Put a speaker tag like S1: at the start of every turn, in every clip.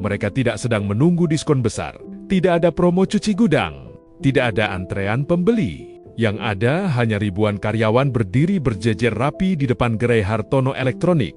S1: Mereka tidak sedang menunggu diskon besar. Tidak ada promo cuci gudang. Tidak ada antrean pembeli. Yang ada hanya ribuan karyawan berdiri berjejer rapi di depan gerai Hartono Elektronik.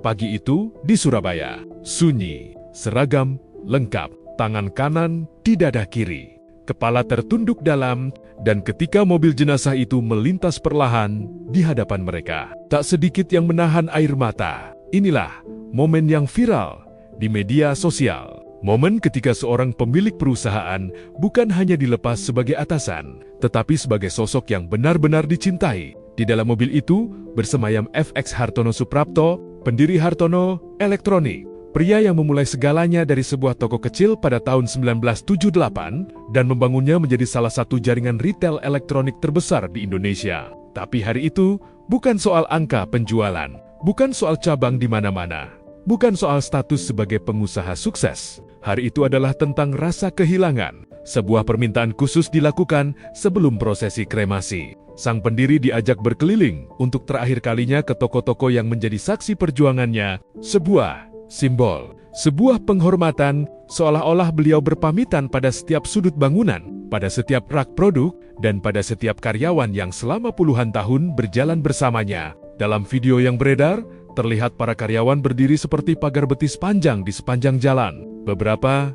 S1: Pagi itu di Surabaya. Sunyi, seragam, lengkap. Tangan kanan di dada kiri. Kepala tertunduk dalam, dan ketika mobil jenazah itu melintas perlahan di hadapan mereka, tak sedikit yang menahan air mata. Inilah momen yang viral di media sosial. Momen ketika seorang pemilik perusahaan bukan hanya dilepas sebagai atasan, tetapi sebagai sosok yang benar-benar dicintai. Di dalam mobil itu bersemayam FX Hartono Suprapto, pendiri Hartono Elektronik. Pria yang memulai segalanya dari sebuah toko kecil pada tahun 1978 dan membangunnya menjadi salah satu jaringan retail elektronik terbesar di Indonesia. Tapi hari itu bukan soal angka penjualan, bukan soal cabang di mana-mana, bukan soal status sebagai pengusaha sukses. Hari itu adalah tentang rasa kehilangan. Sebuah permintaan khusus dilakukan sebelum prosesi kremasi. Sang pendiri diajak berkeliling untuk terakhir kalinya ke toko-toko yang menjadi saksi perjuangannya. Sebuah simbol, sebuah penghormatan, seolah-olah beliau berpamitan pada setiap sudut bangunan, pada setiap rak produk, dan pada setiap karyawan yang selama puluhan tahun berjalan bersamanya. Dalam video yang beredar, terlihat para karyawan berdiri seperti pagar betis panjang di sepanjang jalan. Beberapa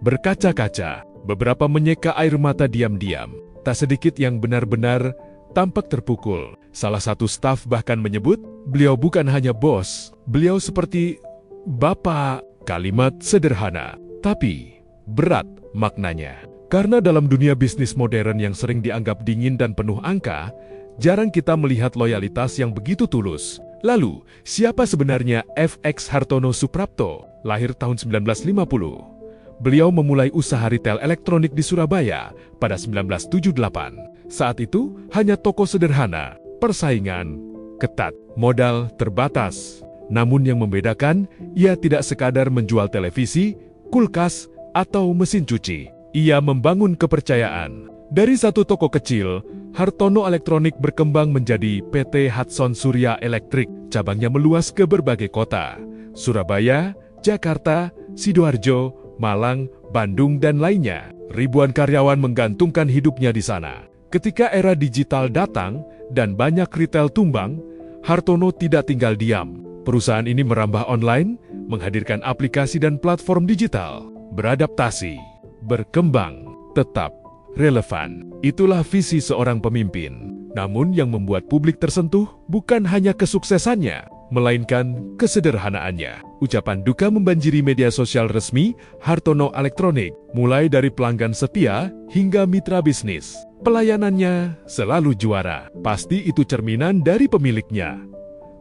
S1: berkaca-kaca, beberapa menyeka air mata diam-diam. Tak sedikit yang benar-benar tampak terpukul. Salah satu staf bahkan menyebut, beliau bukan hanya bos, beliau seperti Bapak. Kalimat sederhana, tapi berat maknanya. Karena dalam dunia bisnis modern yang sering dianggap dingin dan penuh angka, jarang kita melihat loyalitas yang begitu tulus. Lalu, siapa sebenarnya FX Hartono Suprapto? Lahir tahun 1950. Beliau memulai usaha retail elektronik di Surabaya pada 1978. Saat itu, hanya toko sederhana, persaingan ketat, modal terbatas. Namun yang membedakan, ia tidak sekadar menjual televisi, kulkas, atau mesin cuci. Ia membangun kepercayaan. Dari satu toko kecil, Hartono Elektronik berkembang menjadi PT Hudson Surya Electric. Cabangnya meluas ke berbagai kota, Surabaya, Jakarta, Sidoarjo, Malang, Bandung, dan lainnya. Ribuan karyawan menggantungkan hidupnya di sana. Ketika era digital datang dan banyak retail tumbang, Hartono tidak tinggal diam. Perusahaan ini merambah online, menghadirkan aplikasi dan platform digital, beradaptasi, berkembang, tetap relevan. Itulah visi seorang pemimpin. Namun yang membuat publik tersentuh bukan hanya kesuksesannya, melainkan kesederhanaannya. Ucapan duka membanjiri media sosial resmi Hartono Elektronik, mulai dari pelanggan setia hingga mitra bisnis. Pelayanannya selalu juara. Pasti itu cerminan dari pemiliknya.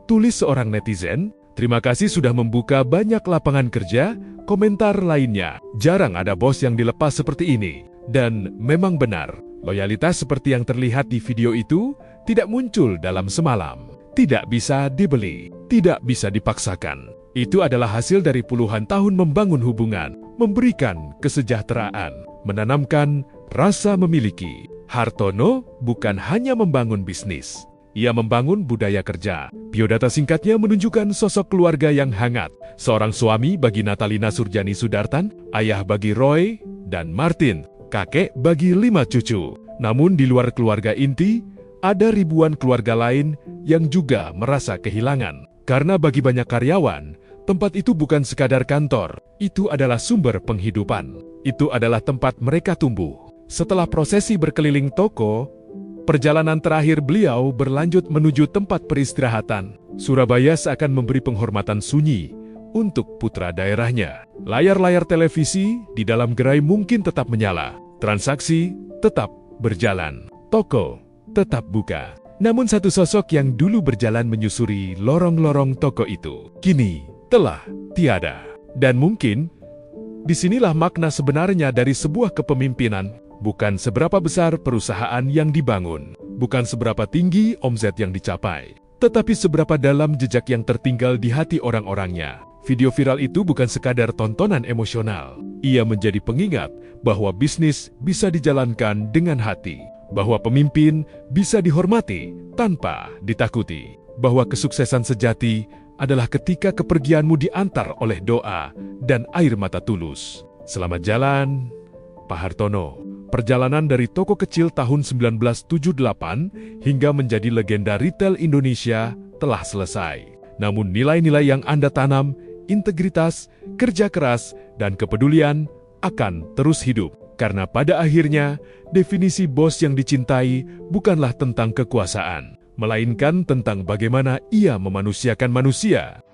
S1: Tulis seorang netizen, "Terima kasih sudah membuka banyak lapangan kerja." Komentar lainnya, "Jarang ada bos yang dilepas seperti ini." Dan memang benar, loyalitas seperti yang terlihat di video itu tidak muncul dalam semalam. Tidak bisa dibeli, tidak bisa dipaksakan. Itu adalah hasil dari puluhan tahun membangun hubungan, memberikan kesejahteraan, menanamkan rasa memiliki. Hartono bukan hanya membangun bisnis, ia membangun budaya kerja. Biodata singkatnya menunjukkan sosok keluarga yang hangat. Seorang suami bagi Natalina Surjani Sudartan, ayah bagi Roy dan Martin, kakek bagi 5 cucu. Namun di luar keluarga inti, ada ribuan keluarga lain yang juga merasa kehilangan. Karena bagi banyak karyawan, tempat itu bukan sekadar kantor, itu adalah sumber penghidupan. Itu adalah tempat mereka tumbuh. Setelah prosesi berkeliling toko, perjalanan terakhir beliau berlanjut menuju tempat peristirahatan. Surabaya seakan memberi penghormatan sunyi untuk putra daerahnya. Layar-layar televisi di dalam gerai mungkin tetap menyala. Transaksi tetap berjalan. Toko tetap buka. Namun satu sosok yang dulu berjalan menyusuri lorong-lorong toko itu, kini telah tiada. Dan mungkin, disinilah makna sebenarnya dari sebuah kepemimpinan. Bukan seberapa besar perusahaan yang dibangun, bukan seberapa tinggi omset yang dicapai, tetapi seberapa dalam jejak yang tertinggal di hati orang-orangnya. Video viral itu bukan sekadar tontonan emosional. Ia menjadi pengingat bahwa bisnis bisa dijalankan dengan hati, bahwa pemimpin bisa dihormati tanpa ditakuti, bahwa kesuksesan sejati adalah ketika kepergianmu diantar oleh doa dan air mata tulus. Selamat jalan, Pak Hartono. Perjalanan dari toko kecil tahun 1978 hingga menjadi legenda retail Indonesia telah selesai. Namun nilai-nilai yang Anda tanam, integritas, kerja keras, dan kepedulian akan terus hidup. Karena pada akhirnya, definisi bos yang dicintai bukanlah tentang kekuasaan, melainkan tentang bagaimana ia memanusiakan manusia.